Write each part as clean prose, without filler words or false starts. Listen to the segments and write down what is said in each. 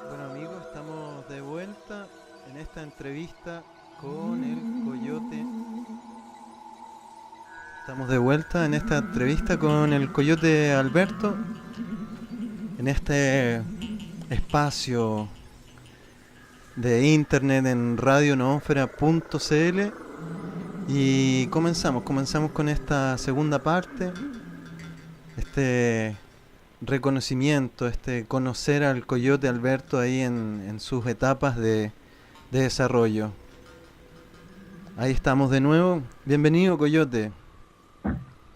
Bueno amigos, estamos de vuelta en esta entrevista con el Coyote. Estamos de vuelta en esta entrevista con el Coyote Alberto, en este espacio de internet en radionoósfera.cl. Y comenzamos con esta segunda parte, este reconocimiento, este conocer al Coyote Alberto ahí en sus etapas de desarrollo. Ahí estamos de nuevo. Bienvenido, Coyote.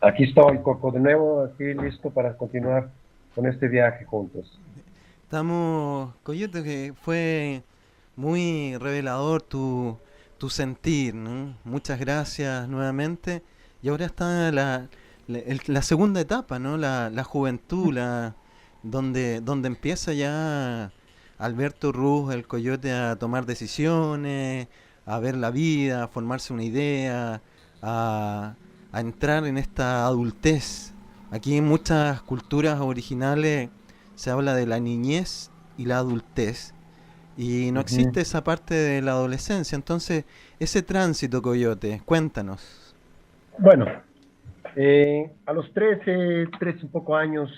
Aquí estoy, Coco, de nuevo, aquí listo para continuar con este viaje juntos. Estamos, Coyote, que fue muy revelador tu sentir, ¿no? Muchas gracias nuevamente. Y ahora está la segunda etapa, ¿no? La juventud, donde empieza ya Alberto Ruz, el Coyote, a tomar decisiones, a ver la vida, a formarse una idea, a, a entrar en esta adultez. Aquí en muchas culturas originales se habla de la niñez y la adultez y no Ujú. existe esa parte de la adolescencia. Entonces, ese tránsito, Coyote, cuéntanos. Bueno, a los 13 un poco años,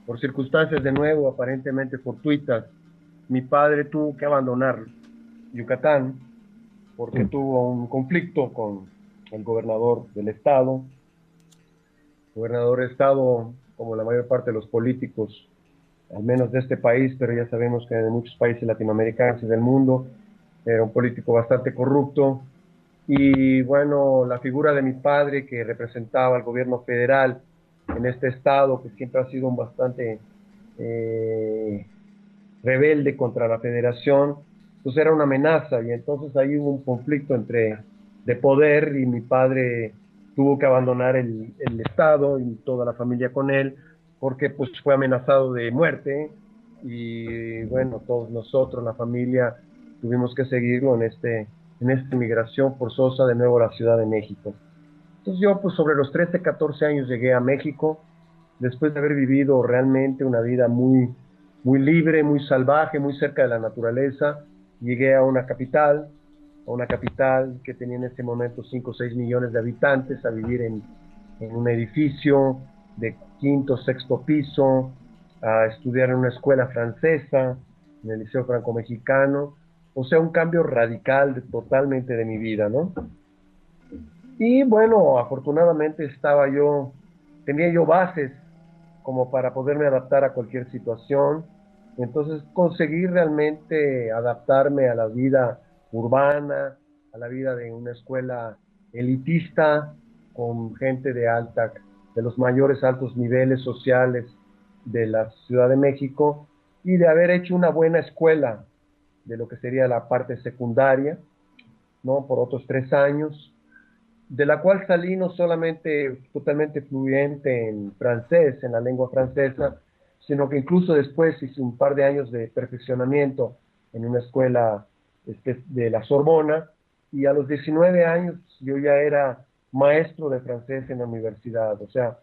por circunstancias de nuevo aparentemente fortuitas, mi padre tuvo que abandonar Yucatán porque tuvo un conflicto con el gobernador del estado, como la mayor parte de los políticos, al menos de este país, pero ya sabemos que de muchos países latinoamericanos y del mundo, era un político bastante corrupto. Y bueno, la figura de mi padre que representaba al gobierno federal en este estado, que siempre ha sido un bastante eh, rebelde contra la federación, pues era una amenaza y entonces ahí hubo un conflicto de poder y mi padre tuvo que abandonar el estado y toda la familia con él porque pues fue amenazado de muerte y bueno, todos nosotros, la familia, tuvimos que seguirlo en esta migración forzosa de nuevo a la Ciudad de México. Entonces yo pues sobre los 13 14 años llegué a México después de haber vivido realmente una vida muy libre, muy salvaje, muy cerca de la naturaleza. Llegué a una capital que tenía en ese momento 5 o 6 millones de habitantes, a vivir en un edificio de quinto, sexto piso, a estudiar en una escuela francesa, en el Liceo Franco-Mexicano. O sea, un cambio radical totalmente de mi vida, ¿no? Y bueno, afortunadamente tenía yo bases como para poderme adaptar a cualquier situación. Entonces conseguí realmente adaptarme a la vida urbana, a la vida de una escuela elitista, con gente de los mayores altos niveles sociales de la Ciudad de México, y de haber hecho una buena escuela de lo que sería la parte secundaria, ¿no? Por otros 3 años de la cual salí no solamente totalmente fluente en francés, en la lengua francesa, sino que incluso después hice un par de años de perfeccionamiento en una escuela de la Sorbona, y a los 19 años yo ya era maestro de francés en la universidad, o sea,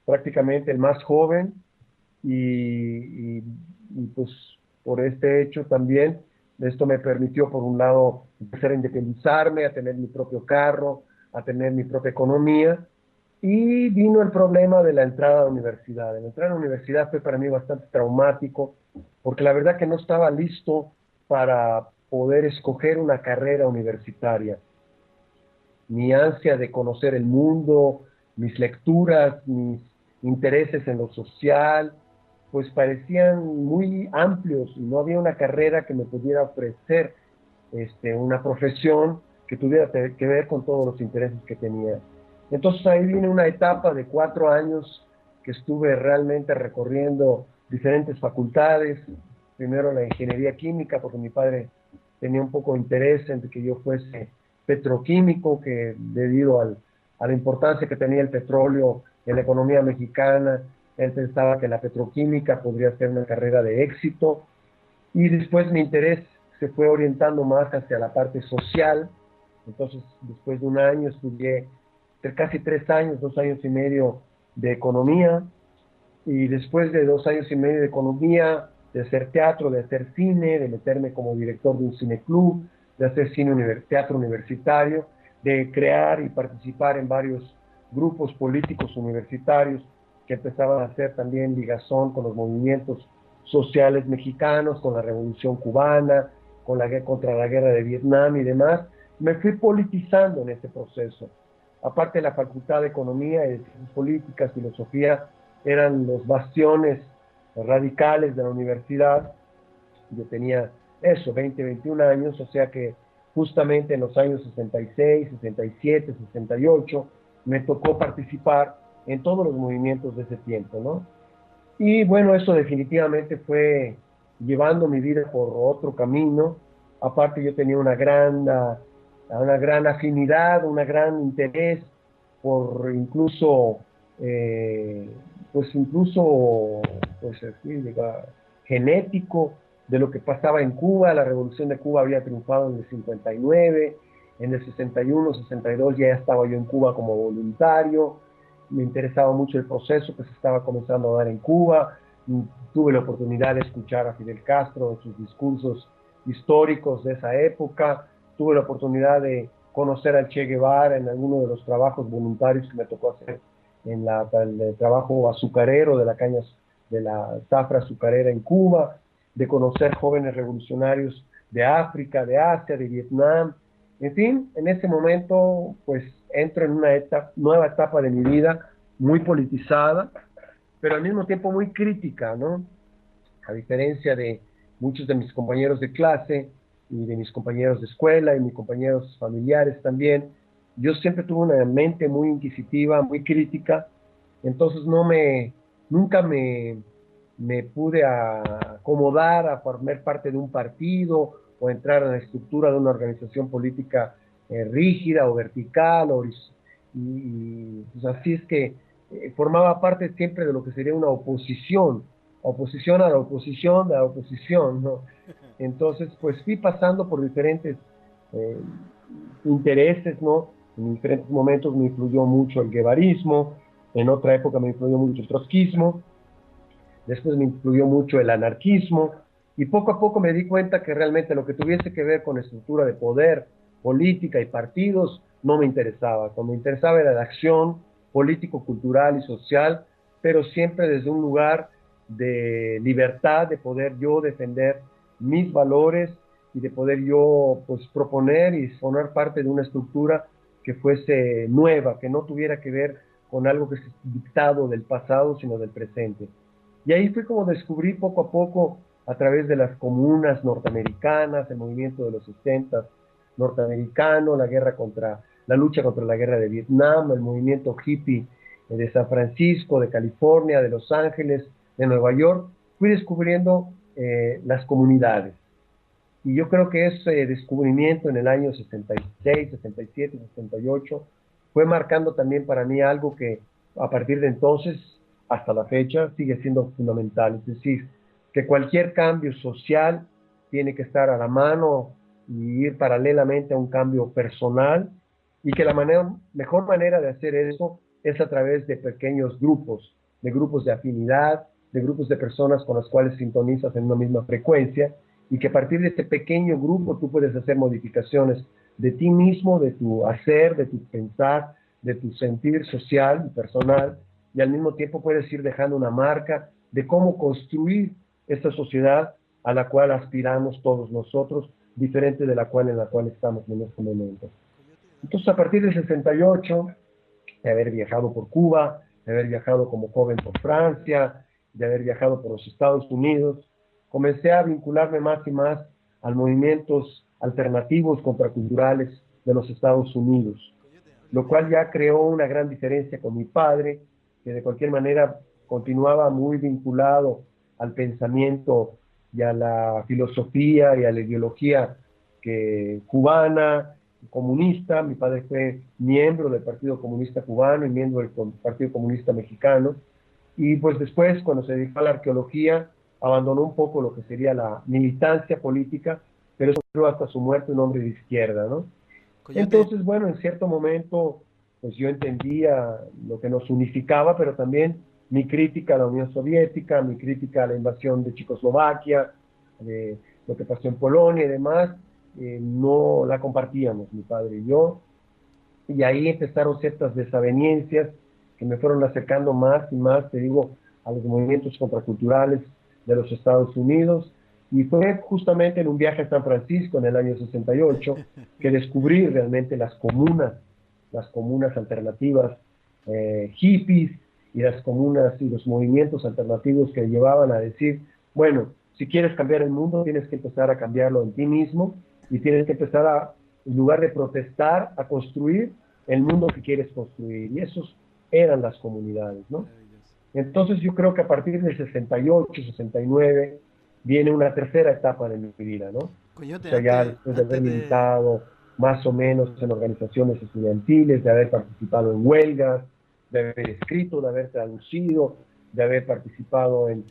prácticamente el más joven, y pues por este hecho también, esto me permitió por un lado empezar a independizarme, a tener mi propio carro, a tener mi propia economía, y vino el problema de la entrada a la universidad. La entrada a la universidad fue para mí bastante traumático, porque la verdad que no estaba listo para poder escoger una carrera universitaria. Mi ansia de conocer el mundo, mis lecturas, mis intereses en lo social, pues parecían muy amplios y no había una carrera que me pudiera ofrecer una profesión que tuviera que ver con todos los intereses que tenía. Entonces ahí viene una etapa de 4 años que estuve realmente recorriendo diferentes facultades, primero la ingeniería química, porque mi padre tenía un poco de interés en que yo fuese petroquímico, que debido a la importancia que tenía el petróleo en la economía mexicana, él pensaba que la petroquímica podría ser una carrera de éxito. Y después mi interés se fue orientando más hacia la parte social. Entonces, después de un año estudié casi 3 años, 2 años y medio de economía, y después de 2 años y medio de economía, de hacer teatro, de hacer cine, de meterme como director de un cineclub, de hacer teatro universitario, de crear y participar en varios grupos políticos universitarios que empezaban a hacer también ligazón con los movimientos sociales mexicanos, con la Revolución Cubana, contra la guerra de Vietnam y demás. Me fui politizando en ese proceso. Aparte de la Facultad de Economía y de Ciencias Políticas, Filosofía, eran los bastiones radicales de la universidad. Yo tenía eso, 20, 21 años, o sea que justamente en los años 66, 67, 68, me tocó participar en todos los movimientos de ese tiempo, ¿no? Y bueno, eso definitivamente fue llevando mi vida por otro camino. Aparte yo tenía una gran afinidad, un gran interés por eh, incluso, pues así, genético de lo que pasaba en Cuba. La revolución de Cuba había triunfado en el 59, en el 61, 62 ya estaba yo en Cuba como voluntario. Me interesaba mucho el proceso que se estaba comenzando a dar en Cuba. Tuve la oportunidad de escuchar a Fidel Castro, sus discursos históricos de esa época. Tuve la oportunidad de conocer al Che Guevara en alguno de los trabajos voluntarios que me tocó hacer en el trabajo azucarero de la caña, de la zafra azucarera en Cuba, de conocer jóvenes revolucionarios de África, de Asia, de Vietnam. En fin, en ese momento, pues entro en una nueva etapa de mi vida muy politizada, pero al mismo tiempo muy crítica, ¿no? A diferencia de muchos de mis compañeros de clase y de mis compañeros de escuela y mis compañeros familiares también, yo siempre tuve una mente muy inquisitiva, muy crítica, entonces nunca me pude acomodar a formar parte de un partido o entrar en la estructura de una organización política rígida o vertical, pues así es que formaba parte siempre de lo que sería una oposición a la oposición, de la oposición, ¿no? Entonces, pues fui pasando por diferentes eh, intereses, ¿no? En diferentes momentos me influyó mucho el guevarismo, en otra época me influyó mucho el trotskismo, después me influyó mucho el anarquismo, y poco a poco me di cuenta que realmente lo que tuviese que ver con estructura de poder, política y partidos no me interesaba. Lo que me interesaba era la acción político, cultural y social, pero siempre desde un lugar de libertad, de poder yo defender mis valores y de poder yo pues proponer y formar parte de una estructura que fuese nueva, que no tuviera que ver con algo que es dictado del pasado, sino del presente. Y ahí fue como descubrí poco a poco, a través de las comunas norteamericanas, el movimiento de los 60 norteamericano, la lucha contra la guerra de Vietnam, el movimiento hippie de San Francisco, de California, de Los Ángeles, de Nueva York, fui descubriendo las comunidades. Y yo creo que ese descubrimiento en el año 66, 67, 68 fue marcando también para mí algo que a partir de entonces hasta la fecha sigue siendo fundamental. Es decir, que cualquier cambio social tiene que estar a la mano y ir paralelamente a un cambio personal y que la mejor manera de hacer eso es a través de grupos de afinidad, de grupos de personas con las cuales sintonizas en una misma frecuencia y que a partir de este pequeño grupo tú puedes hacer modificaciones de ti mismo, de tu hacer, de tu pensar, de tu sentir social y personal, y al mismo tiempo puedes ir dejando una marca de cómo construir esta sociedad a la cual aspiramos todos nosotros, diferente de la cual estamos en este momento. Entonces, a partir del 68, de haber viajado por Cuba, de haber viajado como joven por Francia, de haber viajado por los Estados Unidos, comencé a vincularme más y más a movimientos alternativos contraculturales de los Estados Unidos, lo cual ya creó una gran diferencia con mi padre, que de cualquier manera continuaba muy vinculado al pensamiento y a la filosofía y a la ideología que cubana, comunista. Mi padre fue miembro del Partido Comunista Cubano y miembro del Partido Comunista Mexicano. Y pues después, cuando se dedicó a la arqueología, abandonó un poco lo que sería la militancia política, pero eso fue hasta su muerte un hombre de izquierda, ¿no? Coyote, Entonces, bueno, en cierto momento, pues yo entendía lo que nos unificaba, pero también mi crítica a la Unión Soviética, mi crítica a la invasión de Checoslovaquia, de lo que pasó en Polonia y demás, no la compartíamos, mi padre y yo, y ahí empezaron ciertas desavenencias que me fueron acercando más y más, te digo, a los movimientos contraculturales de los Estados Unidos. Y fue justamente en un viaje a San Francisco en el año 68 que descubrí realmente las comunas alternativas, hippies, y las comunas y los movimientos alternativos que llevaban a decir, bueno, si quieres cambiar el mundo, tienes que empezar a cambiarlo en ti mismo y tienes que empezar a, en lugar de protestar, a construir el mundo que quieres construir. Y esos eran las comunidades, ¿no? maravilloso. Entonces yo creo que a partir del 68, 69, viene una tercera etapa de mi vida, ¿no? O Coyote, sea, ya después de haber antes de... militado más o menos en organizaciones estudiantiles, de haber participado en huelgas, de haber escrito, de haber traducido, de haber participado en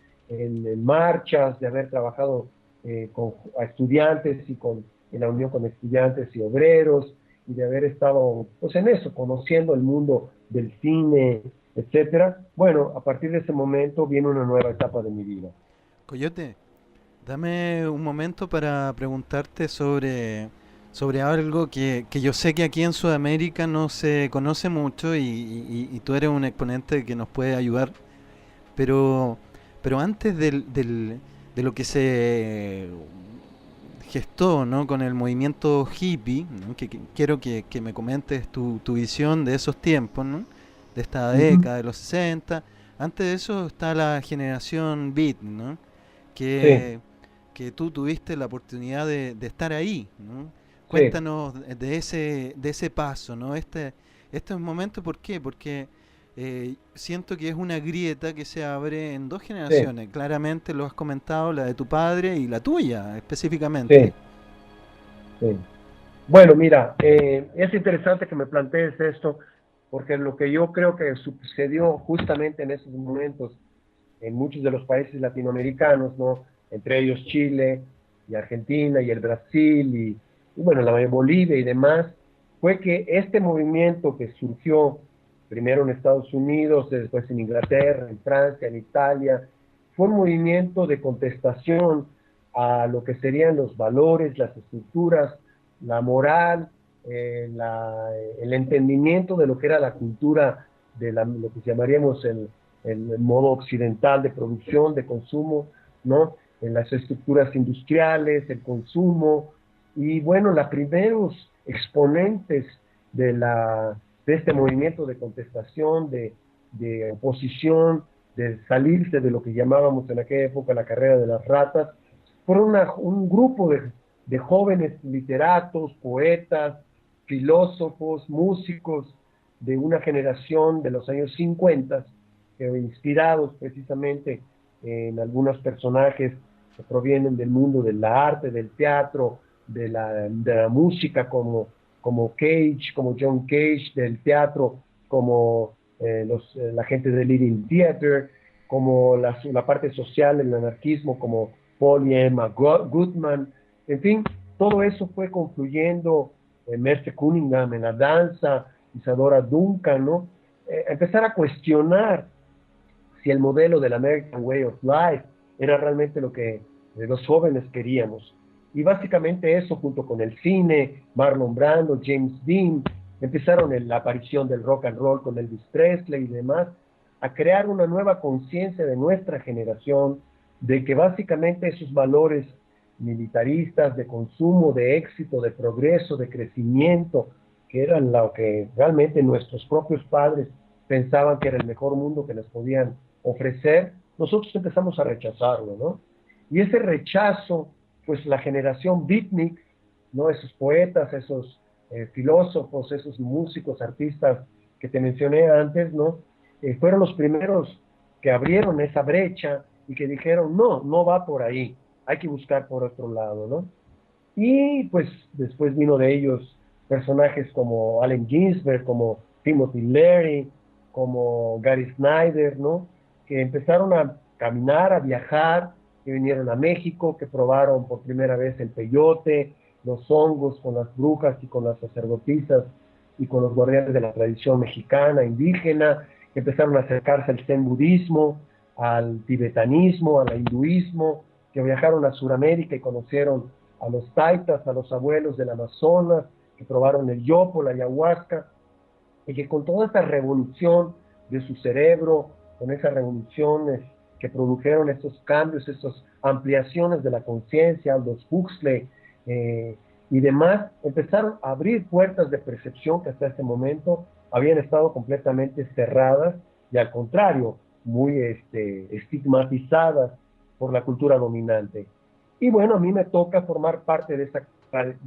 marchas, de haber trabajado con a estudiantes y en la unión con estudiantes y obreros, y de haber estado pues en eso, conociendo el mundo del cine, etcétera. Bueno, a partir de ese momento viene una nueva etapa de mi vida. Coyote, dame un momento para preguntarte sobre algo que yo sé que aquí en Sudamérica no se conoce mucho y tú eres un exponente que nos puede ayudar, pero, pero antes de lo que se gestó, ¿no? Con el movimiento hippie, ¿no? Que quiero que me comentes tu visión de esos tiempos, ¿no? De esta Uh -huh. década de los 60. Antes de eso está la generación Beat, ¿no? Sí, que, que tú tuviste la oportunidad de estar ahí, ¿no? sí, Cuéntanos de ese paso, ¿no? Este momento, ¿por qué? Porque siento que es una grieta que se abre en dos sí, generaciones. Claramente lo has comentado, la de tu padre y la tuya específicamente. sí, sí. Bueno, mira, es interesante que me plantees esto, porque lo que yo creo que sucedió justamente en esos momentos en muchos de los países latinoamericanos, ¿no? Entre ellos Chile y Argentina y el Brasil y bueno, la Bolivia y demás, fue que este movimiento que surgió primero en Estados Unidos, después en Inglaterra, en Francia, en Italia, fue un movimiento de contestación a lo que serían los valores, las estructuras, la moral, el entendimiento de lo que era la cultura de lo que llamaríamos el modo occidental de producción, de consumo, ¿no? En las estructuras industriales, el consumo, y bueno, los primeros exponentes de este movimiento de contestación, de oposición, de salirse de lo que llamábamos en aquella época la carrera de las ratas, fueron un grupo de jóvenes literatos, poetas, filósofos, músicos de una generación de los años 50, inspirados precisamente en algunos personajes que provienen del mundo del arte, del teatro, de la música, como Cage, como John Cage, del teatro, como la gente del Living Theater, como la parte social, el anarquismo, como Paul y Emma Goodman, en fin, todo eso fue confluyendo en Merce Cunningham en la danza, Isadora Duncan, ¿no? Empezar a cuestionar si el modelo del American Way of Life era realmente lo que los jóvenes queríamos. Y básicamente eso, junto con el cine, Marlon Brando, James Dean, empezaron en la aparición del rock and roll con Elvis Presley y demás, a crear una nueva conciencia de nuestra generación, de que básicamente esos valores militaristas de consumo, de éxito, de progreso, de crecimiento, que eran lo que realmente nuestros propios padres pensaban que era el mejor mundo que les podían ofrecer, nosotros empezamos a rechazarlo, ¿no? Y ese rechazo, pues la generación beatnik, ¿no? Esos poetas, esos filósofos, esos músicos, artistas que te mencioné antes, ¿no? Fueron los primeros que abrieron esa brecha y que dijeron, no, no va por ahí, hay que buscar por otro lado, ¿no? Y pues después vino de ellos personajes como Allen Ginsberg, como Timothy Leary, como Gary Snyder, ¿no? Que empezaron a caminar, a viajar, que vinieron a México, que probaron por primera vez el peyote, los hongos con las brujas y con las sacerdotisas y con los guardianes de la tradición mexicana, indígena, que empezaron a acercarse al zen budismo, al tibetanismo, al hinduismo, que viajaron a Sudamérica y conocieron a los taitas, a los abuelos del Amazonas, que probaron el yopo, la ayahuasca, y que con toda esta revolución de su cerebro, con esas revoluciones que produjeron estos cambios, estas ampliaciones de la conciencia, Aldous Huxley y demás, empezaron a abrir puertas de percepción que hasta ese momento habían estado completamente cerradas y al contrario, muy estigmatizadas por la cultura dominante. Y bueno, a mí me toca formar parte de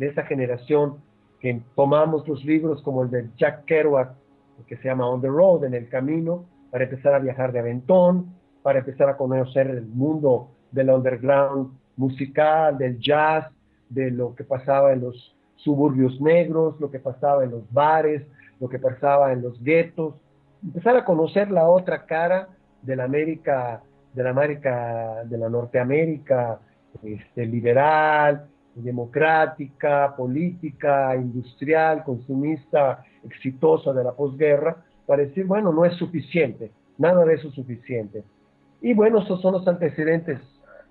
esa generación que tomamos los libros como el de Jack Kerouac, que se llama On the Road, en el camino, para empezar a viajar de aventón, para empezar a conocer el mundo del underground musical, del jazz, de lo que pasaba en los suburbios negros, lo que pasaba en los bares, lo que pasaba en los guetos, empezar a conocer la otra cara de la Norteamérica, liberal, democrática, política, industrial, consumista, exitosa de la posguerra, para decir, bueno, no es suficiente, nada de eso es suficiente. Y bueno, esos son los antecedentes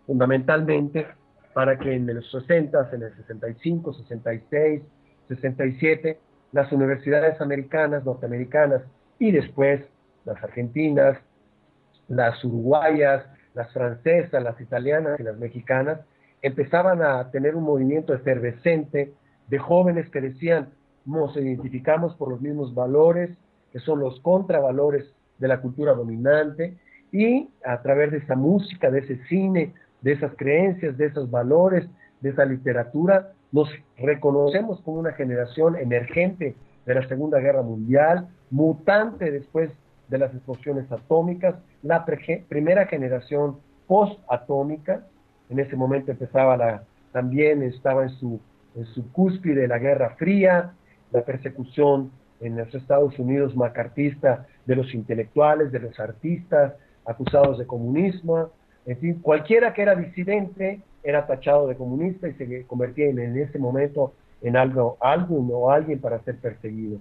fundamentalmente para que en los 60, en el 65, 66, 67, las universidades americanas, norteamericanas y después las argentinas, las uruguayas, las francesas, las italianas y las mexicanas, empezaban a tener un movimiento efervescente de jóvenes que decían, nos identificamos por los mismos valores, que son los contravalores de la cultura dominante, y a través de esa música, de ese cine, de esas creencias, de esos valores, de esa literatura, nos reconocemos como una generación emergente de la Segunda Guerra Mundial, mutante después de las explosiones atómicas, la primera generación post-atómica. En ese momento también estaba en su cúspide la Guerra Fría, la persecución en los Estados Unidos macartista de los intelectuales, de los artistas, acusados de comunismo. En fin, cualquiera que era disidente era tachado de comunista y se convertía en ese momento en algo o alguien para ser perseguido.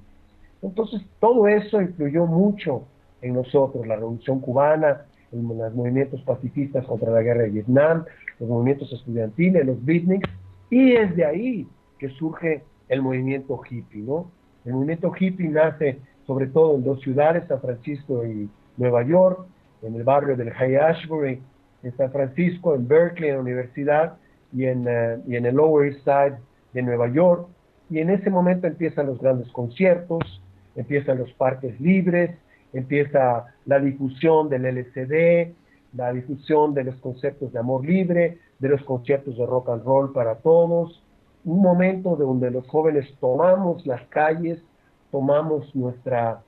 Entonces, todo eso influyó mucho en nosotros, la Revolución Cubana, los movimientos pacifistas contra la guerra de Vietnam, los movimientos estudiantiles, los beatniks, y es de ahí que surge el movimiento hippie, ¿no? El movimiento hippie nace sobre todo en dos ciudades, San Francisco y Nueva York, en el barrio del Haight-Ashbury, en San Francisco, en Berkeley, en la universidad, y en el Lower East Side de Nueva York, y en ese momento empiezan los grandes conciertos, empiezan los parques libres, empieza la difusión del LSD, la difusión de los conceptos de amor libre, de los conciertos de rock and roll para todos, un momento donde los jóvenes tomamos las calles, tomamos nuestra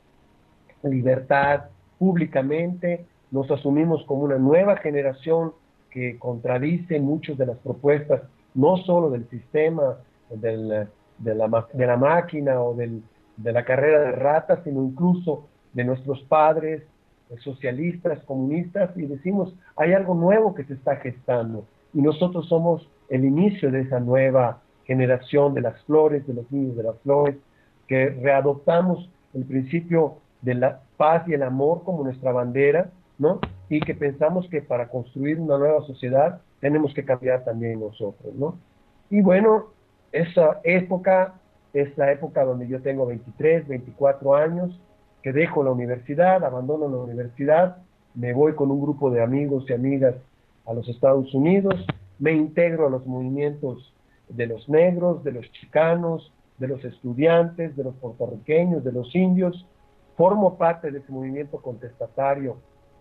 libertad públicamente, nos asumimos como una nueva generación que contradice muchas de las propuestas, no solo del sistema, de la máquina o de la carrera de ratas, sino incluso de nuestros padres socialistas, comunistas, y decimos, hay algo nuevo que se está gestando, y nosotros somos el inicio de esa nueva generación de las flores, de los niños de las flores, que readoptamos el principio de la paz y el amor como nuestra bandera, ¿no? Y que pensamos que para construir una nueva sociedad tenemos que cambiar también nosotros, ¿no? Y bueno, esa época es la época donde yo tengo 23, 24 años, que dejo la universidad, abandono la universidad, me voy con un grupo de amigos y amigas a los Estados Unidos, me integro a los movimientos de los negros, de los chicanos, de los estudiantes, de los puertorriqueños, de los indios, formo parte de ese movimiento contestatario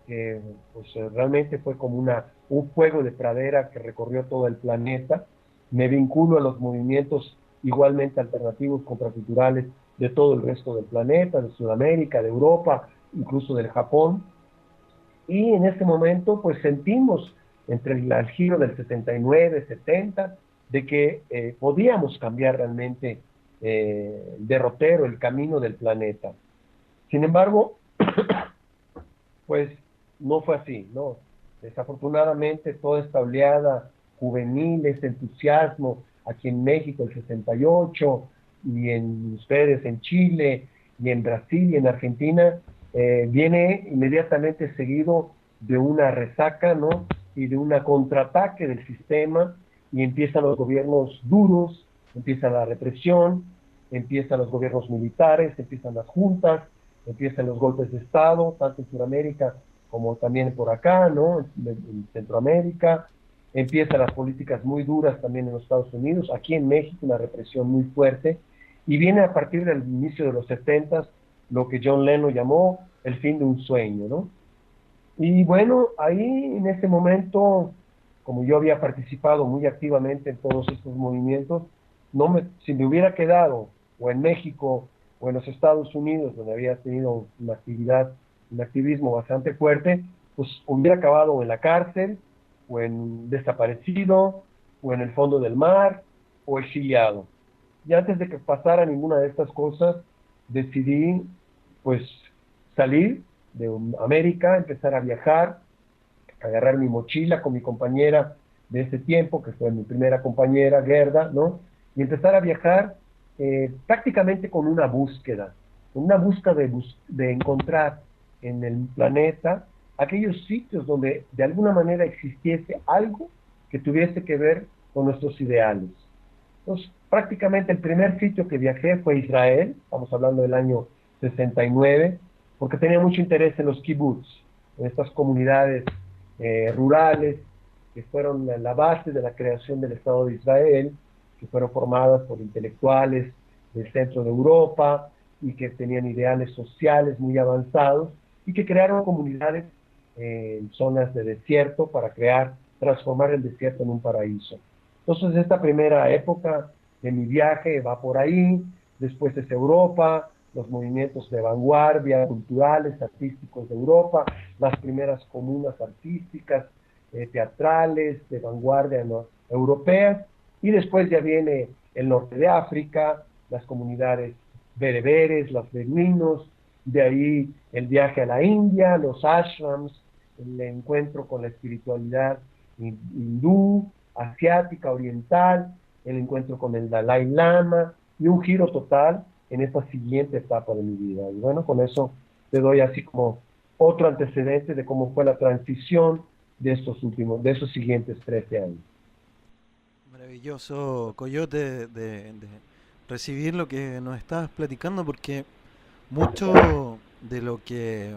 que pues, realmente fue como un fuego de pradera que recorrió todo el planeta. Me vinculo a los movimientos igualmente alternativos contraculturales de todo el resto del planeta, de Sudamérica, de Europa, incluso del Japón. Y en ese momento, pues sentimos entre el giro del 69, 70, de que podíamos cambiar realmente el derrotero, el camino del planeta. Sin embargo, pues no fue así, ¿no? Desafortunadamente, toda esta oleada juvenil, este entusiasmo aquí en México, el 68, y en ustedes en Chile, y en Brasil, y en Argentina, viene inmediatamente seguido de una resaca, ¿no? Y de una contraataque del sistema, y empiezan los gobiernos duros, empieza la represión, empiezan los gobiernos militares, empiezan las juntas, empiezan los golpes de Estado, tanto en Sudamérica como también por acá, ¿no? En Centroamérica. Empiezan las políticas muy duras también en los Estados Unidos, aquí en México una represión muy fuerte, y viene a partir del inicio de los 70 lo que John Lennon llamó el fin de un sueño, ¿no? Y bueno, ahí en ese momento, como yo había participado muy activamente en todos estos movimientos, si me hubiera quedado o en México o en los Estados Unidos, donde había tenido una actividad, un activismo bastante fuerte, pues hubiera acabado en la cárcel, o en desaparecido, o en el fondo del mar, o exiliado. Y antes de que pasara ninguna de estas cosas, decidí pues salir de América, empezar a viajar, agarrar mi mochila con mi compañera de ese tiempo, que fue mi primera compañera, Gerda, ¿no? Y empezar a viajar prácticamente con una búsqueda de encontrar en el planeta aquellos sitios donde de alguna manera existiese algo que tuviese que ver con nuestros ideales. Entonces, prácticamente el primer sitio que viajé fue Israel, estamos hablando del año 69, porque tenía mucho interés en los kibbutz, en estas comunidades rurales que fueron la base de la creación del Estado de Israel, que fueron formadas por intelectuales del centro de Europa y que tenían ideales sociales muy avanzados y que crearon comunidades en zonas de desierto para transformar el desierto en un paraíso. Entonces, esta primera época de mi viaje va por ahí, después es Europa, los movimientos de vanguardia culturales, artísticos de Europa, las primeras comunas artísticas, teatrales, de vanguardia, ¿no?, europeas, y después ya viene el norte de África, las comunidades bereberes, los beduinos, de ahí el viaje a la India, los ashrams, el encuentro con la espiritualidad hindú, asiática, oriental, el encuentro con el Dalai Lama y un giro total en esta siguiente etapa de mi vida. Y bueno, con eso te doy así como otro antecedente de cómo fue la transición de esos siguientes 13 años. Maravilloso, Coyote, de recibir lo que nos estabas platicando, porque mucho de lo que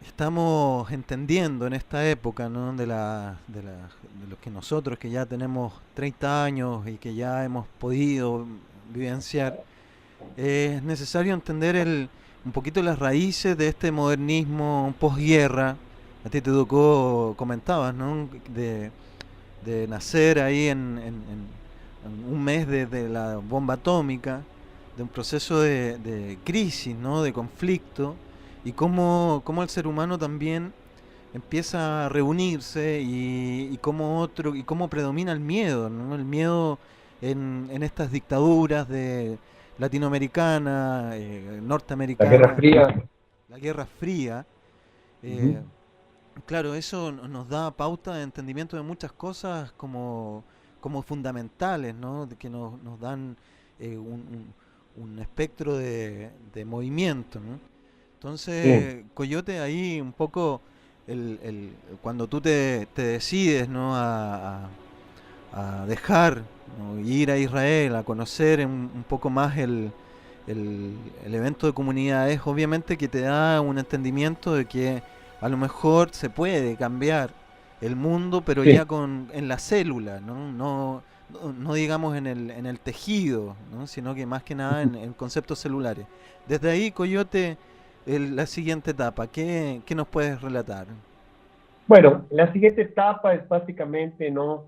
estamos entendiendo en esta época, ¿no? De lo que nosotros que ya tenemos 30 años y que ya hemos podido vivenciar, es necesario entender un poquito las raíces de este modernismo posguerra. A ti te tocó, comentabas, ¿no? De nacer ahí en un mes de la bomba atómica, de un proceso de crisis, ¿no? De conflicto, y cómo el ser humano también empieza a reunirse y cómo predomina el miedo, ¿no? El miedo en estas dictaduras de latinoamericana, La Guerra norteamericana, Fría. la Guerra Fría. Uh-huh. eh, claro, eso nos da pauta de entendimiento de muchas cosas como fundamentales, ¿no? Que nos dan un espectro de movimiento, ¿no? Sí. Entonces, Coyote, ahí un poco cuando tú te decides, ¿no? A dejar, ¿no? Ir a Israel, a conocer un poco más el evento de comunidades, obviamente que te da un entendimiento de que a lo mejor se puede cambiar el mundo, pero ya Sí. en la célula, ¿no? No digamos en el tejido, ¿no? Sino que más que nada en conceptos celulares. Desde ahí, Coyote, la siguiente etapa, ¿qué nos puedes relatar? Bueno, la siguiente etapa es básicamente, ¿no?,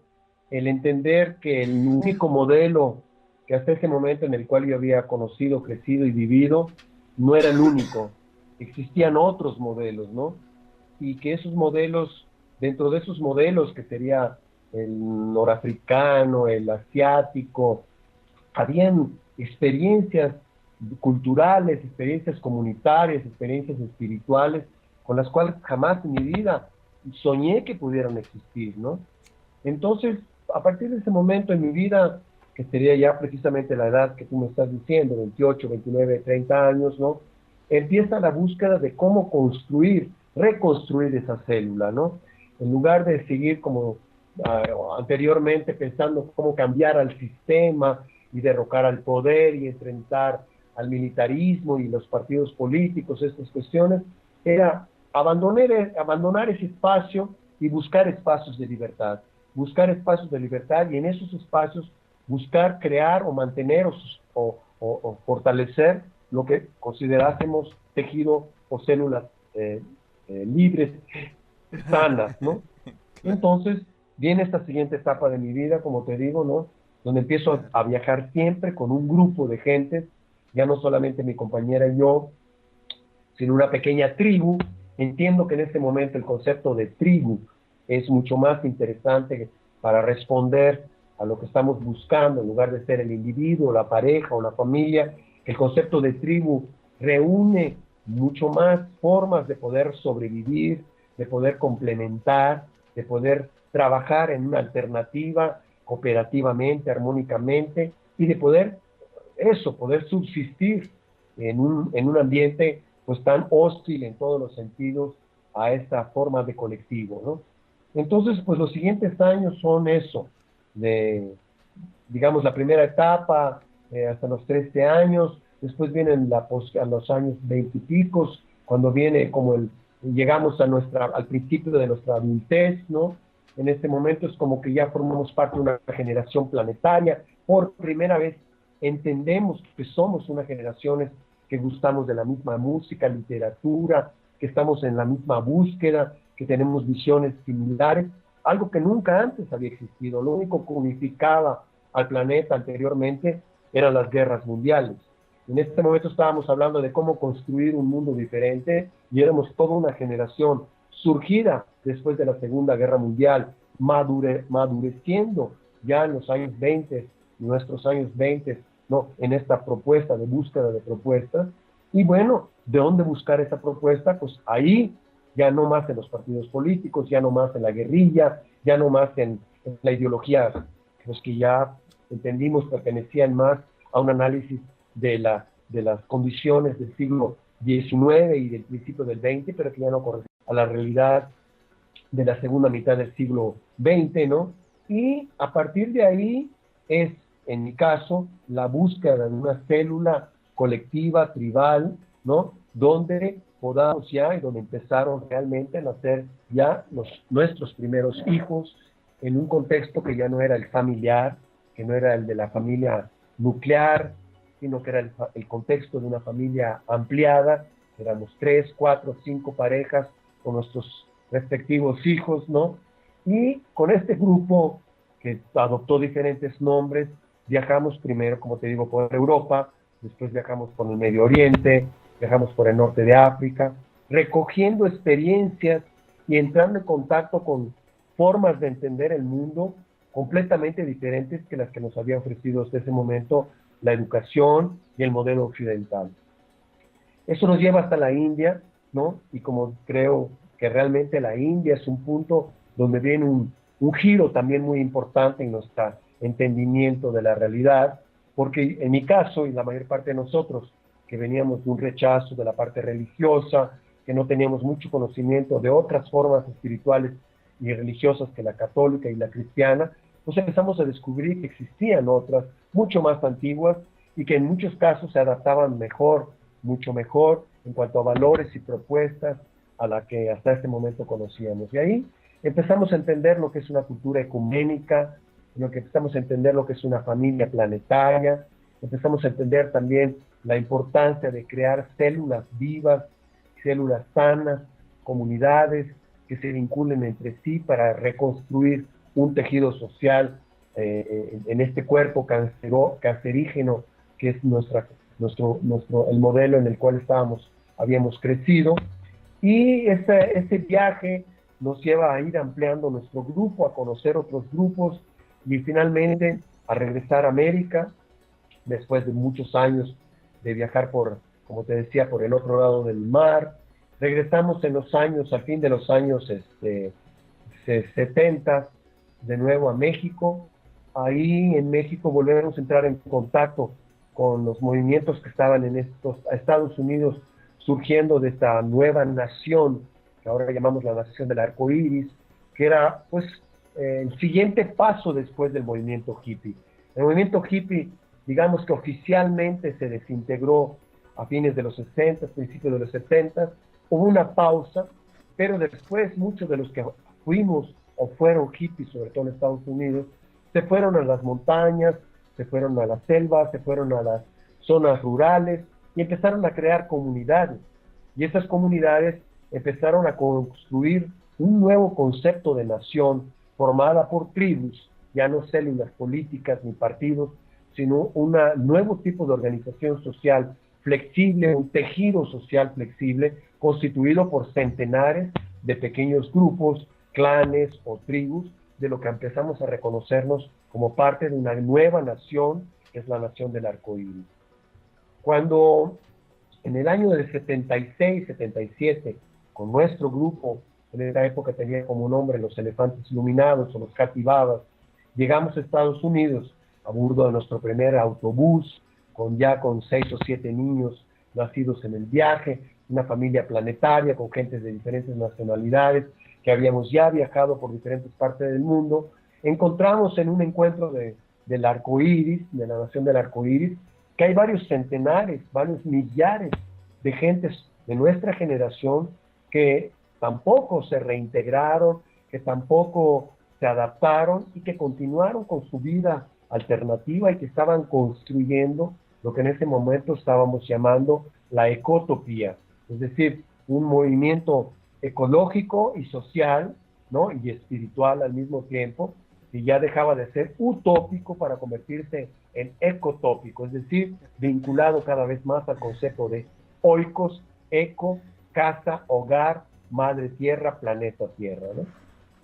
el entender que el único modelo que hasta ese momento en el cual yo había conocido, crecido y vivido, no era el único. Existían otros modelos, ¿no? Y que esos modelos, dentro de esos modelos, que sería el norafricano, el asiático. Habían experiencias culturales, experiencias comunitarias, experiencias espirituales, con las cuales jamás en mi vida soñé que pudieran existir, ¿no? Entonces, a partir de ese momento en mi vida, que sería ya precisamente la edad que tú me estás diciendo, 28, 29, 30 años, ¿no? Empieza la búsqueda de cómo construir, reconstruir esa célula, ¿no? En lugar de seguir como anteriormente pensando cómo cambiar al sistema y derrocar al poder y enfrentar al militarismo y los partidos políticos, estas cuestiones, era abandonar ese espacio y buscar espacios de libertad. Buscar espacios de libertad y en esos espacios buscar crear o mantener o fortalecer lo que considerásemos tejido o células libres, sanas, ¿no? Claro, Entonces, viene esta siguiente etapa de mi vida, como te digo, ¿no? Donde empiezo claro. a viajar siempre con un grupo de gente, ya no solamente mi compañera y yo, sino una pequeña tribu. Entiendo que en este momento el concepto de tribu es mucho más interesante para responder a lo que estamos buscando, en lugar de ser el individuo, la pareja o la familia. El concepto de tribu reúne mucho más formas de poder sobrevivir, de poder complementar, de poder trabajar en una alternativa cooperativamente, armónicamente, y de poder poder subsistir en un ambiente pues tan hostil en todos los sentidos a esta forma de colectivo, ¿no? Entonces, pues los siguientes años son eso, de, digamos, la primera etapa hasta los 13 años, después vienen a los años 20 y picos, cuando viene como llegamos al principio de nuestra adultez, ¿no? En este momento es como que ya formamos parte de una generación planetaria, por primera vez entendemos que somos una generación que gustamos de la misma música, literatura, que estamos en la misma búsqueda, que tenemos visiones similares, algo que nunca antes había existido. Lo único que unificaba al planeta anteriormente eran las guerras mundiales. En este momento estábamos hablando de cómo construir un mundo diferente y éramos toda una generación surgida después de la Segunda Guerra Mundial, madureciendo ya en los años 20, nuestros años 20, ¿no? En esta propuesta de búsqueda de propuestas. Y bueno, ¿de dónde buscar esa propuesta? Pues ahí, ya no más en los partidos políticos, ya no más en la guerrilla, ya no más en la ideología, pues que ya entendimos pertenecían más a un análisis de las condiciones del siglo XIX y del principio del XX, pero que ya no corresponden a la realidad de la segunda mitad del siglo XX, ¿no? Y a partir de ahí es, en mi caso, la búsqueda de una célula colectiva, tribal, ¿no? Donde podamos ya, y donde empezaron realmente a nacer ya nuestros primeros hijos, en un contexto que ya no era el familiar, que no era el de la familia nuclear, sino que era el contexto de una familia ampliada, éramos 3, 4, 5 parejas con nuestros respectivos hijos, ¿no? Y con este grupo que adoptó diferentes nombres, viajamos primero, como te digo, por Europa, después viajamos por el Medio Oriente, viajamos por el norte de África, recogiendo experiencias y entrando en contacto con formas de entender el mundo completamente diferentes que las que nos había ofrecido hasta ese momento la educación y el modelo occidental. Eso nos lleva hasta la India, ¿no? Y como creo que realmente la India es un punto donde viene un giro también muy importante en nuestro entendimiento de la realidad, porque en mi caso y la mayor parte de nosotros, que veníamos de un rechazo de la parte religiosa, que no teníamos mucho conocimiento de otras formas espirituales y religiosas que la católica y la cristiana, pues empezamos a descubrir que existían otras mucho más antiguas y que en muchos casos se adaptaban mejor, mucho mejor en cuanto a valores y propuestas a la que hasta este momento conocíamos. Y ahí empezamos a entender lo que es una cultura ecuménica, lo que empezamos a entender lo que es una familia planetaria, empezamos a entender también la importancia de crear células vivas, células sanas, comunidades que se vinculen entre sí para reconstruir un tejido social en este cuerpo cancerígeno que es el modelo en el cual habíamos crecido. Y ese viaje nos lleva a ir ampliando nuestro grupo, a conocer otros grupos y finalmente a regresar a América después de muchos años de viajar por, como te decía, por el otro lado del mar. Regresamos en los años, al fin de los años 70, de nuevo a México. Ahí en México volvemos a entrar en contacto con los movimientos que estaban en estos Estados Unidos surgiendo de esta nueva nación, que ahora llamamos la nación del arco iris, que era pues el siguiente paso después del movimiento hippie. El movimiento hippie, digamos que oficialmente se desintegró a fines de los 60, principios de los 70, hubo una pausa, pero después muchos de los que fuimos o fueron hippies, sobre todo en Estados Unidos, se fueron a las montañas, se fueron a las selvas, se fueron a las zonas rurales y empezaron a crear comunidades. Y esas comunidades empezaron a construir un nuevo concepto de nación formada por tribus, ya no células políticas ni partidos, sino un nuevo tipo de organización social flexible, un tejido social flexible constituido por centenares de pequeños grupos, clanes o tribus, de lo que empezamos a reconocernos como parte de una nueva nación, que es la nación del arco iris. Cuando en el año del 76, 77, con nuestro grupo, en esa época tenía como nombre los Elefantes Iluminados o los Catibabas, llegamos a Estados Unidos a bordo de nuestro primer autobús, con 6 o 7 niños nacidos en el viaje, una familia planetaria con gente de diferentes nacionalidades, que habíamos ya viajado por diferentes partes del mundo. Encontramos en un encuentro del arco iris, de la nación del arco iris, que hay varios centenares, varios millares de gentes de nuestra generación que tampoco se reintegraron, que tampoco se adaptaron y que continuaron con su vida alternativa y que estaban construyendo lo que en ese momento estábamos llamando la ecotopía, es decir, un movimiento ecológico y social, ¿no? Y espiritual al mismo tiempo, y ya dejaba de ser utópico para convertirse en ecotópico, es decir, vinculado cada vez más al concepto de oikos, eco, casa, hogar, madre tierra, planeta tierra, ¿no?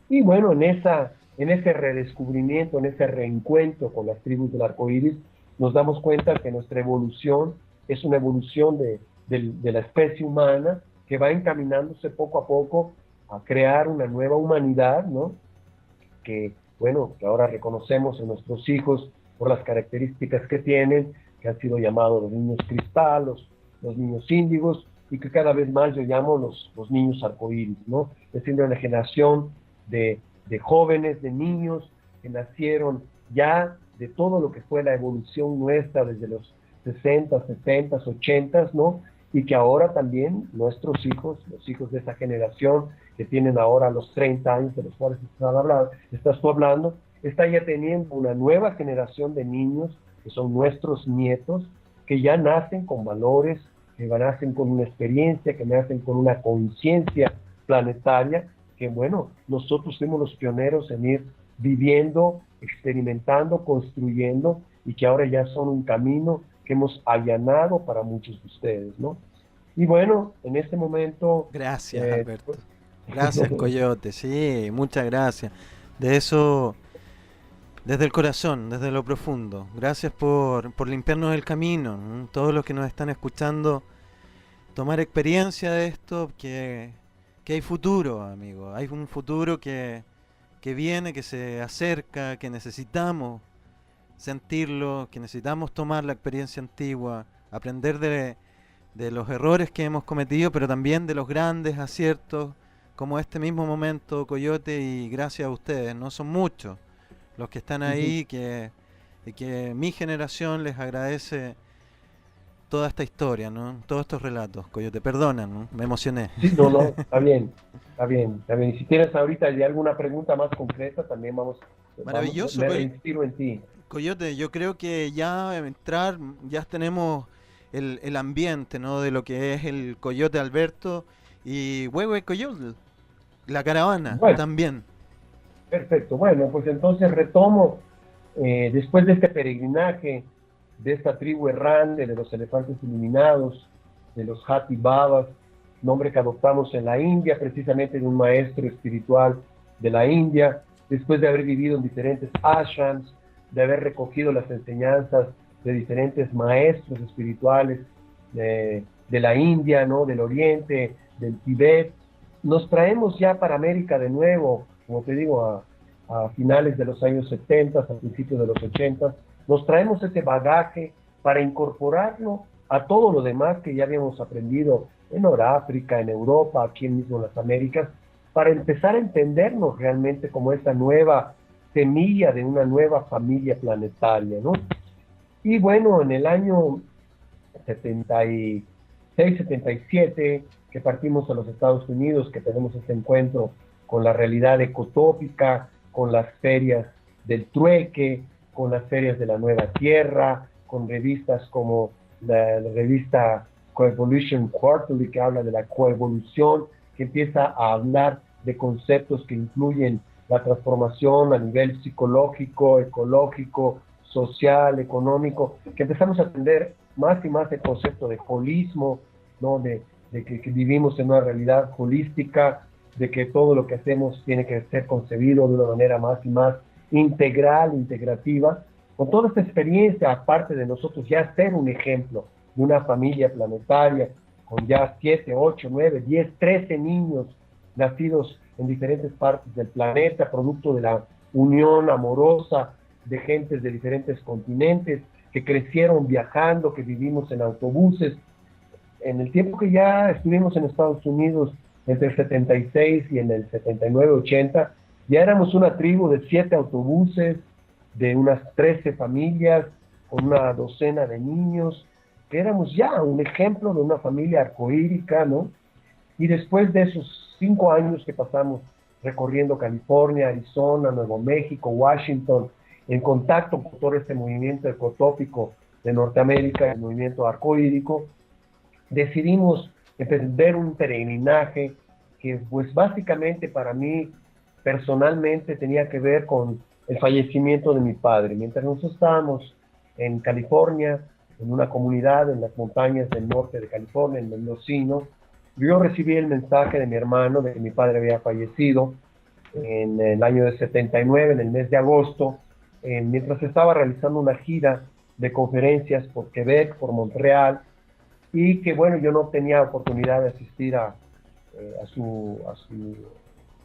Y bueno, en ese redescubrimiento, en ese reencuentro con las tribus del arco iris, nos damos cuenta que nuestra evolución es una evolución de la especie humana que va encaminándose poco a poco a crear una nueva humanidad, ¿no? Que, bueno, que ahora reconocemos en nuestros hijos por las características que tienen, que han sido llamados los niños cristal, los niños índigos, y que cada vez más yo llamo los niños arcoíris, ¿no? Es decir, una generación de jóvenes, de niños que nacieron ya de todo lo que fue la evolución nuestra desde los 60, 70, 80, ¿no? Y que ahora también nuestros hijos, los hijos de esa generación que tienen ahora los 30 años de los cuales estás tú hablando, está ya teniendo una nueva generación de niños que son nuestros nietos, que ya nacen con valores, que nacen con una experiencia, que nacen con una conciencia planetaria, que bueno, nosotros fuimos los pioneros en ir viviendo, experimentando, construyendo, y que ahora ya son un camino que hemos allanado para muchos de ustedes, ¿no? Y bueno, en este momento... Gracias, Alberto. Gracias, Coyote. Sí, muchas gracias. De eso, desde el corazón, desde lo profundo. Gracias por limpiarnos el camino. Todos los que nos están escuchando, tomar experiencia de esto, que hay futuro, amigo. Hay un futuro que viene, que se acerca, que necesitamos sentirlo, que necesitamos tomar la experiencia antigua, aprender de los errores que hemos cometido, pero también de los grandes aciertos, como este mismo momento, Coyote, y gracias a ustedes, no son muchos los que están ahí, que mi generación les agradece toda esta historia, ¿no? Todos estos relatos, Coyote, perdona, ¿no? Me emocioné. Sí, no, está bien, está bien, está bien. Y si tienes ahorita ya alguna pregunta más concreta, también Maravilloso, me inspiro en ti. Coyote, yo creo que ya ya tenemos el ambiente, ¿no? De lo que es el Coyote Alberto y Huehue Coyotl, la caravana, bueno, también. Perfecto, bueno, pues entonces retomo, después de este peregrinaje, de esta tribu errante, de los elefantes iluminados, de los Hati Babas, nombre que adoptamos en la India, precisamente de un maestro espiritual de la India, después de haber vivido en diferentes ashrams, de haber recogido las enseñanzas de diferentes maestros espirituales de la India, ¿no? Del Oriente, del Tíbet. Nos traemos ya para América de nuevo, como te digo, a finales de los años 70, a principios de los 80, nos traemos ese bagaje para incorporarlo a todo lo demás que ya habíamos aprendido en Noráfrica, en Europa, aquí mismo en las Américas, para empezar a entendernos realmente como esta nueva semilla de una nueva familia planetaria, ¿no? Y bueno, en el año 76, 77, que partimos a los Estados Unidos, que tenemos este encuentro con la realidad ecotópica, con las ferias del trueque, con las ferias de la nueva tierra, con revistas como la revista Coevolution Quarterly, que habla de la coevolución, que empieza a hablar de conceptos que incluyen la transformación a nivel psicológico, ecológico, social, económico, que empezamos a entender más y más el concepto de holismo, ¿no? de que vivimos en una realidad holística, de que todo lo que hacemos tiene que ser concebido de una manera más y más integral, integrativa, con toda esta experiencia, aparte de nosotros ya ser un ejemplo de una familia planetaria, con ya 7, 8, 9, 10, 13 niños nacidos en diferentes partes del planeta, producto de la unión amorosa de gentes de diferentes continentes, que crecieron viajando, que vivimos en autobuses. En el tiempo que ya estuvimos en Estados Unidos, entre el 76 y en el 79, 80, ya éramos una tribu de 7 autobuses, de unas 13 familias, con una docena de niños, que éramos ya un ejemplo de una familia arcoírica, ¿no? Y después de esos 5 años que pasamos recorriendo California, Arizona, Nuevo México, Washington, en contacto con todo este movimiento ecotópico de Norteamérica, el movimiento arcoírico, decidimos emprender un peregrinaje que pues básicamente para mí personalmente tenía que ver con el fallecimiento de mi padre. Mientras nosotros estábamos en California, en una comunidad en las montañas del norte de California, en Mendocino, yo recibí el mensaje de mi hermano de que mi padre había fallecido en el año de 79, en el mes de agosto, mientras estaba realizando una gira de conferencias por Quebec, por Montreal, y que bueno, yo no tenía oportunidad de asistir a su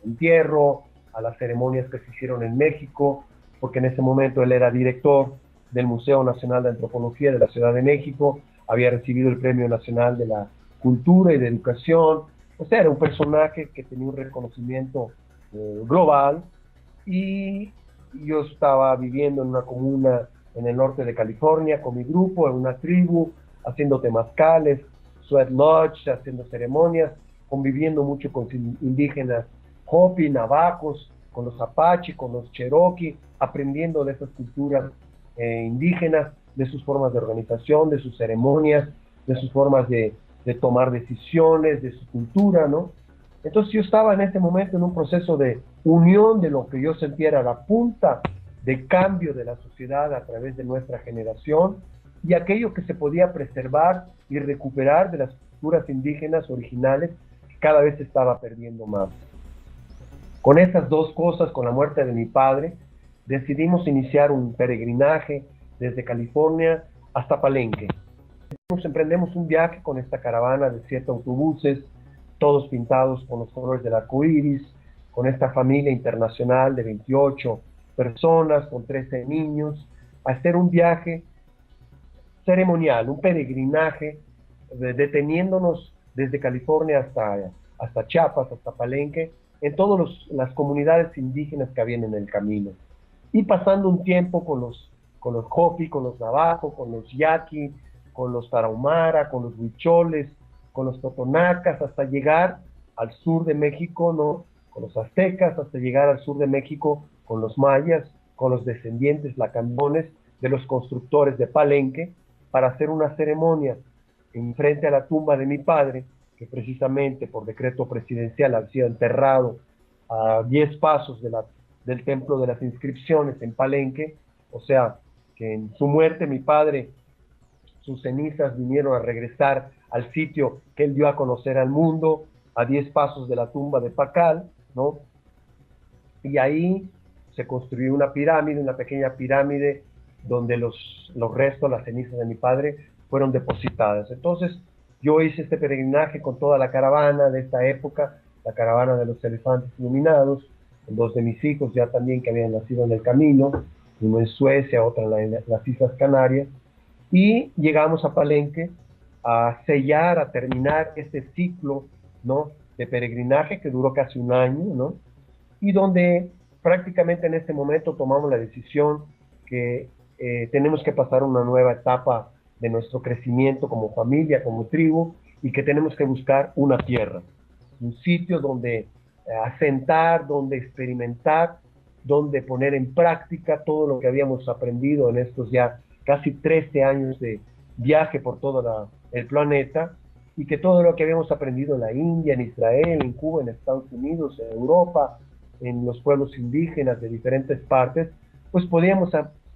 entierro, a las ceremonias que se hicieron en México, porque en ese momento él era director del Museo Nacional de Antropología de la Ciudad de México, había recibido el Premio Nacional de la Cultura y de Educación, o sea, era un personaje que tenía un reconocimiento global, y yo estaba viviendo en una comuna en el norte de California con mi grupo, en una tribu, haciendo temazcales, sweat lodge, haciendo ceremonias, conviviendo mucho con indígenas Hopi, navajos, con los Apache, con los Cherokee, aprendiendo de esas culturas indígenas, de sus formas de organización, de sus ceremonias, de sus formas de tomar decisiones, de su cultura, ¿no? Entonces yo estaba en ese momento en un proceso de unión de lo que yo sentía era la punta de cambio de la sociedad a través de nuestra generación y aquello que se podía preservar y recuperar de las culturas indígenas originales que cada vez se estaba perdiendo más. Con esas dos cosas, con la muerte de mi padre, decidimos iniciar un peregrinaje desde California hasta Palenque. Nos emprendemos un viaje con esta caravana de 7 autobuses, todos pintados con los colores del arco iris, con esta familia internacional de 28 personas, con 13 niños, a hacer un viaje ceremonial, un peregrinaje, deteniéndonos desde California hasta Chiapas, hasta Palenque, en todas las comunidades indígenas que habían en el camino. Y pasando un tiempo con los Hopi, con los Navajo, con los Yaqui, con los Tarahumara, con los Huicholes, con los Totonacas, hasta llegar al sur de México, ¿no? Con los aztecas, hasta llegar al sur de México con los mayas, con los descendientes lacandones de los constructores de Palenque, para hacer una ceremonia en frente a la tumba de mi padre, que precisamente por decreto presidencial había sido enterrado a 10 pasos del Templo de las Inscripciones en Palenque. O sea, que en su muerte mi padre, sus cenizas vinieron a regresar al sitio que él dio a conocer al mundo, a 10 pasos de la tumba de Pacal, ¿no? Y ahí se construyó una pirámide, una pequeña pirámide, donde los restos, las cenizas de mi padre, fueron depositadas. Entonces, yo hice este peregrinaje con toda la caravana de esta época, la caravana de los elefantes iluminados, dos de mis hijos ya también que habían nacido en el camino, uno en Suecia, otro en las Islas Canarias, y llegamos a Palenque a sellar, a terminar este ciclo, ¿no?, de peregrinaje que duró casi un año, ¿no?, y donde prácticamente en este momento tomamos la decisión que tenemos que pasar una nueva etapa de nuestro crecimiento como familia, como tribu, y que tenemos que buscar una tierra, un sitio donde asentar, donde experimentar, donde poner en práctica todo lo que habíamos aprendido en estos ya casi 13 años de viaje por todo el planeta, y que todo lo que habíamos aprendido en la India, en Israel, en Cuba, en Estados Unidos, en Europa, en los pueblos indígenas de diferentes partes, pues podíamos,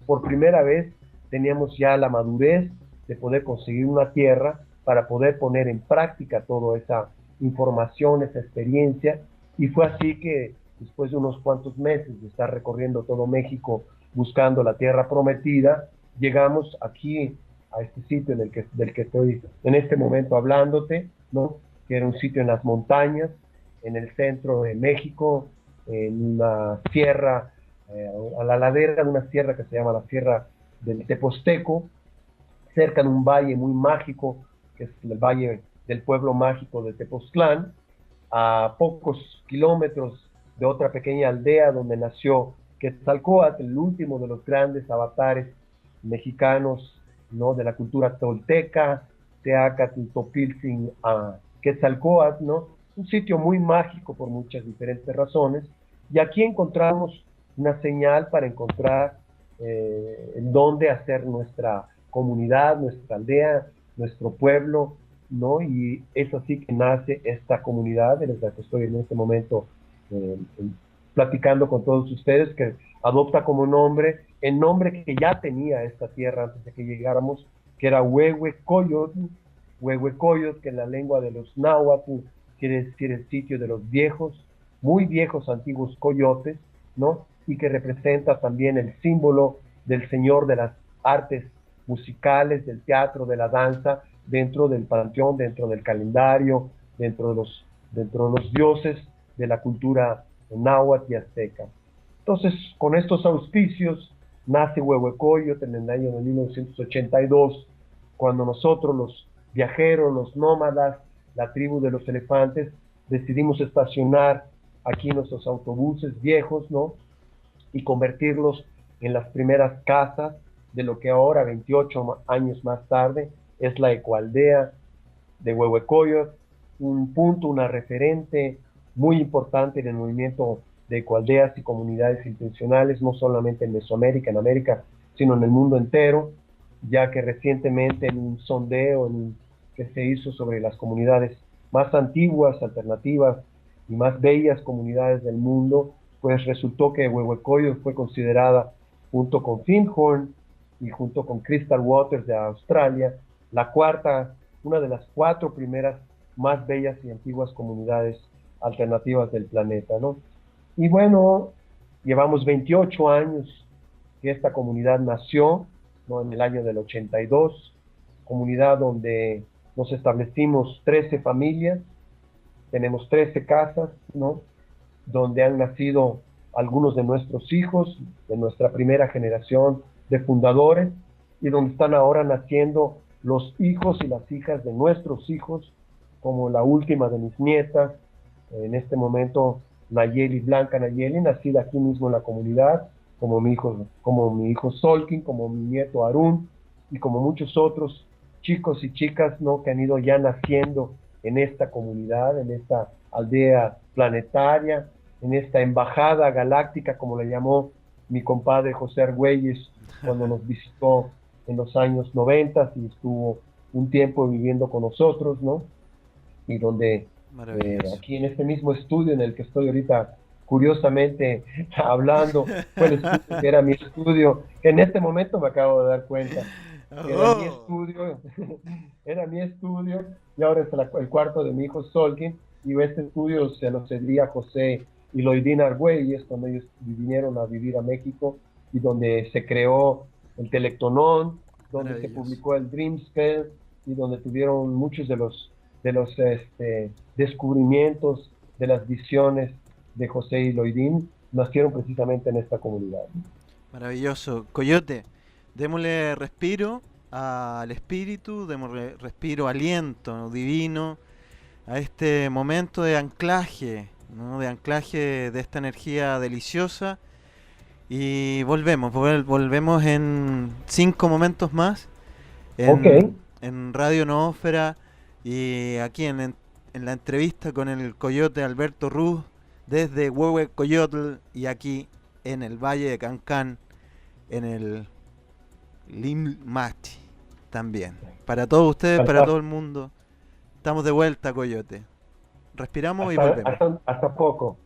por primera vez, teníamos ya la madurez de poder conseguir una tierra para poder poner en práctica toda esa información, esa experiencia, y fue así que después de unos cuantos meses de estar recorriendo todo México buscando la tierra prometida, llegamos aquí a este sitio del que estoy en este momento hablándote, ¿no?, que era un sitio en las montañas, en el centro de México, en una sierra, a la ladera de una sierra que se llama la Sierra del Teposteco, cerca de un valle muy mágico, que es el valle del pueblo mágico de Tepoztlán, a pocos kilómetros de otra pequeña aldea donde nació Quetzalcóatl, el último de los grandes avatares mexicanos, ¿no?, de la cultura tolteca, Teacatl, Topiltzin, Quetzalcóatl, ¿no?, un sitio muy mágico por muchas diferentes razones, y aquí encontramos una señal para encontrar en dónde hacer nuestra comunidad, nuestra aldea, nuestro pueblo, ¿no? Y es así que nace esta comunidad en la que estoy en este momento platicando con todos ustedes, que adopta como nombre el nombre que ya tenía esta tierra antes de que llegáramos, que era Huehuecoyotl, Huehuecoyotl, que en la lengua de los náhuatl quiere decir el sitio de los viejos, muy viejos antiguos coyotes, ¿no? Y que representa también el símbolo del señor de las artes musicales, del teatro, de la danza, dentro del panteón, dentro del calendario, dentro de los dioses de la cultura náhuatl y azteca. Entonces, con estos auspicios, nace Huehuecoyotl en el año de 1982, cuando nosotros, los viajeros, los nómadas, la tribu de los elefantes, decidimos estacionar aquí nuestros autobuses viejos, ¿no?, y convertirlos en las primeras casas de lo que ahora, 28 años más tarde, es la ecoaldea de Huehuecoyotl, un punto, una referente muy importante en el movimiento de ecoaldeas y comunidades intencionales, no solamente en Mesoamérica, en América, sino en el mundo entero, ya que recientemente en un sondeo que se hizo sobre las comunidades más antiguas, alternativas y más bellas comunidades del mundo, pues resultó que Huehuecoyotl fue considerada, junto con Findhorn y junto con Crystal Waters de Australia, la cuarta, una de las 4 primeras más bellas y antiguas comunidades alternativas del planeta, ¿no? Y bueno, llevamos 28 años que esta comunidad nació, ¿no?, en el año del 82, comunidad donde nos establecimos 13 familias, tenemos 13 casas, ¿no?, donde han nacido algunos de nuestros hijos, de nuestra primera generación de fundadores, y donde están ahora naciendo los hijos y las hijas de nuestros hijos, como la última de mis nietas, en este momento Nayeli, Blanca Nayeli, nacida aquí mismo en la comunidad, como mi hijo Solkin, como mi nieto Arun, y como muchos otros chicos y chicas, ¿no?, que han ido ya naciendo en esta comunidad, en esta aldea planetaria, en esta embajada galáctica, como le llamó mi compadre José Argüelles cuando nos visitó en los años 90 y estuvo un tiempo viviendo con nosotros, ¿no? Y donde aquí en este mismo estudio en el que estoy ahorita curiosamente hablando, fue el estudio que era mi estudio, que en este momento me acabo de dar cuenta. Era mi Oh, estudio, era mi estudio, y ahora es el cuarto de mi hijo Solkin, y este estudio se lo cedía a José y Loidín Argüelles cuando ellos vinieron a vivir a México, y donde se creó el Telectonón, donde se maravilloso. publicó el Dreamspell, y donde tuvieron muchos de los descubrimientos, de las visiones de José y Loidín, nacieron precisamente en esta comunidad. Maravilloso. Coyote, démosle respiro al espíritu, démosle respiro, aliento divino a este momento de anclaje, ¿no? De anclaje de esta energía deliciosa. Y volvemos, volvemos en 5 momentos más Ok, en Radio Noósfera y aquí en la entrevista con el coyote Alberto Ruz desde Huehue Coyotl y aquí en el Valle de Cancán, en el Limache también. Para todos ustedes, para todo fantástico. el mundo, estamos de vuelta, coyote. Respiramos y volvemos. Hasta poco.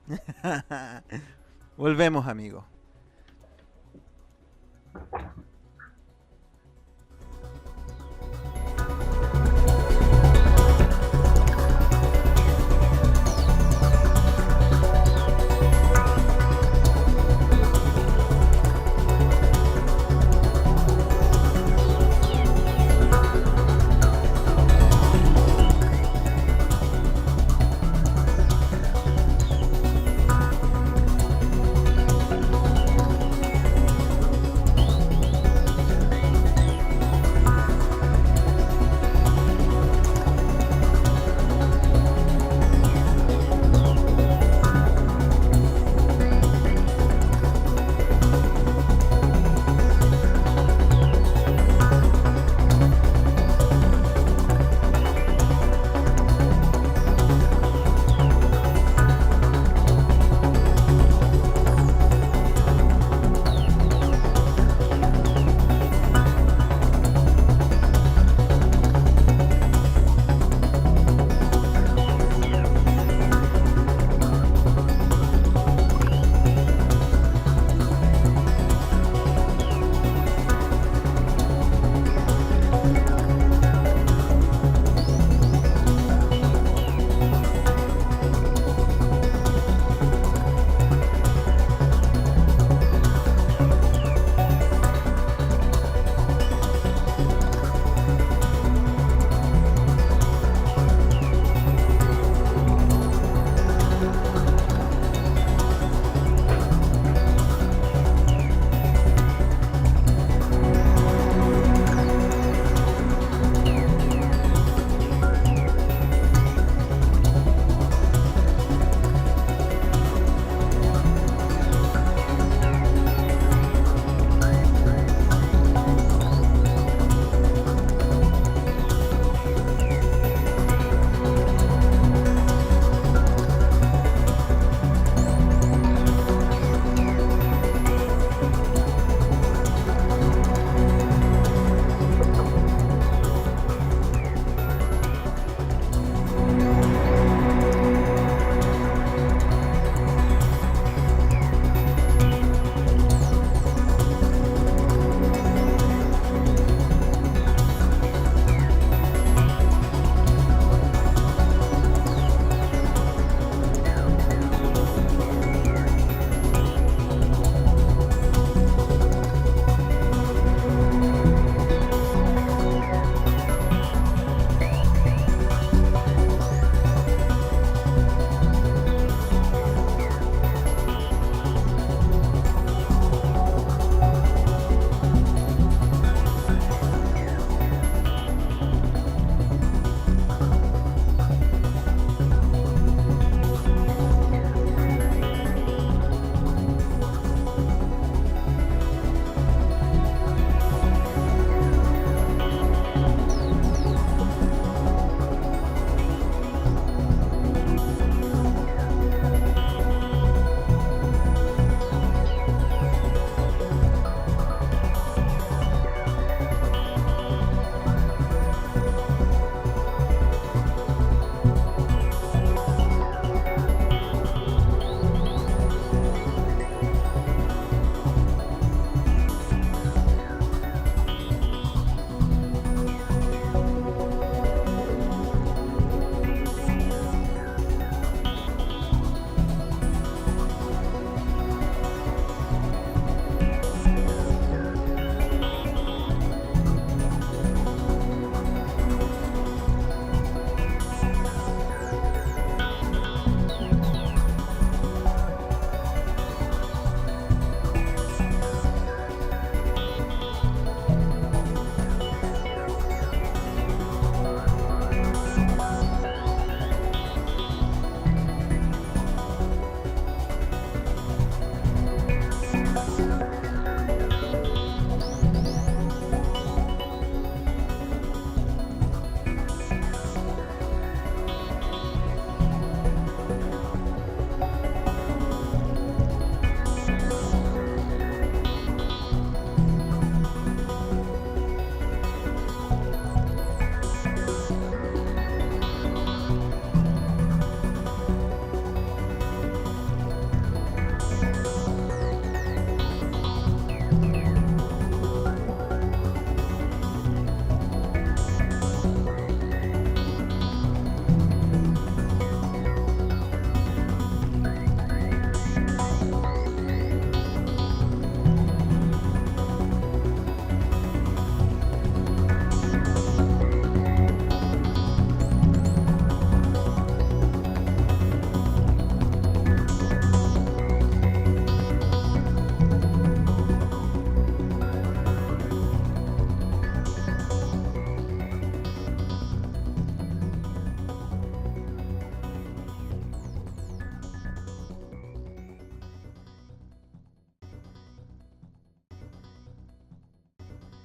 Volvemos, amigos.